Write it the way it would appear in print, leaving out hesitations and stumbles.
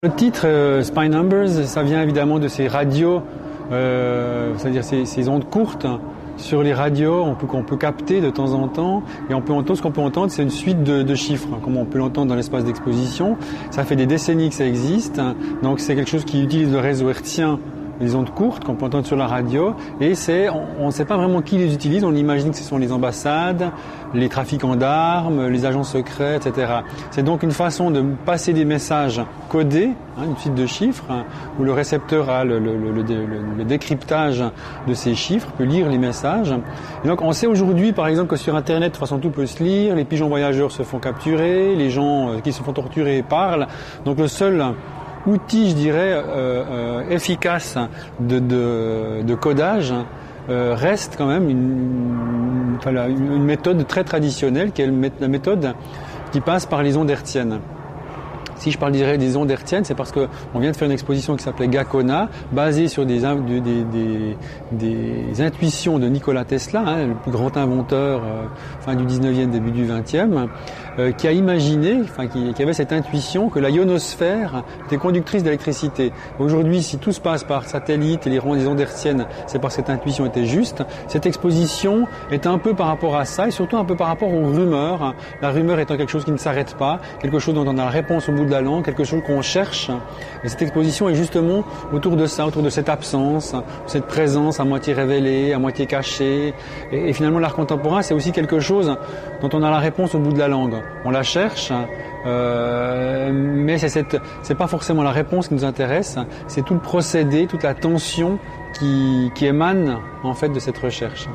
Le titre Spy Numbers, ça vient évidemment de ces radios, c'est-à-dire ces ondes courtes sur les radios qu'on peut capter de temps en temps, et ce qu'on peut entendre, c'est une suite de chiffres, comme on peut l'entendre dans l'espace d'exposition. Ça fait des décennies que ça existe, donc c'est quelque chose qui utilise le réseau hertzien, les ondes courtes qu'on peut entendre sur la radio, et on ne sait pas vraiment qui les utilise. On imagine que ce sont les ambassades, les trafiquants d'armes, les agents secrets, etc. C'est donc une façon de passer des messages codés, une suite de chiffres, où le récepteur a le décryptage de ces chiffres, peut lire les messages. Et donc on sait aujourd'hui, par exemple, que sur Internet, de toute façon tout peut se lire, les pigeons voyageurs se font capturer, les gens qui se font torturer parlent. Donc le seul outil, je dirais, efficace de codage reste quand même une méthode très traditionnelle, qui est la méthode qui passe par les ondes hertziennes. Si je parle des ondes hertziennes, c'est parce qu'on vient de faire une exposition qui s'appelait Gakona, basée sur des intuitions de Nikola Tesla, le plus grand inventeur fin du 19e, début du 20e, qui a imaginé, qui avait cette intuition que la ionosphère était conductrice d'électricité. Aujourd'hui, si tout se passe par satellite et les ondes hertziennes, c'est parce que cette intuition était juste. Cette exposition est un peu par rapport à ça, et surtout un peu par rapport aux rumeurs. La rumeur étant quelque chose qui ne s'arrête pas, quelque chose dont on a la réponse au bout de la langue, quelque chose qu'on cherche. Et cette exposition est justement autour de ça, autour de cette absence, cette présence à moitié révélée, à moitié cachée. Et finalement, l'art contemporain, c'est aussi quelque chose dont on a la réponse au bout de la langue. On la cherche, mais c'est pas forcément la réponse qui nous intéresse, c'est tout le procédé, toute la tension qui émane en fait de cette recherche.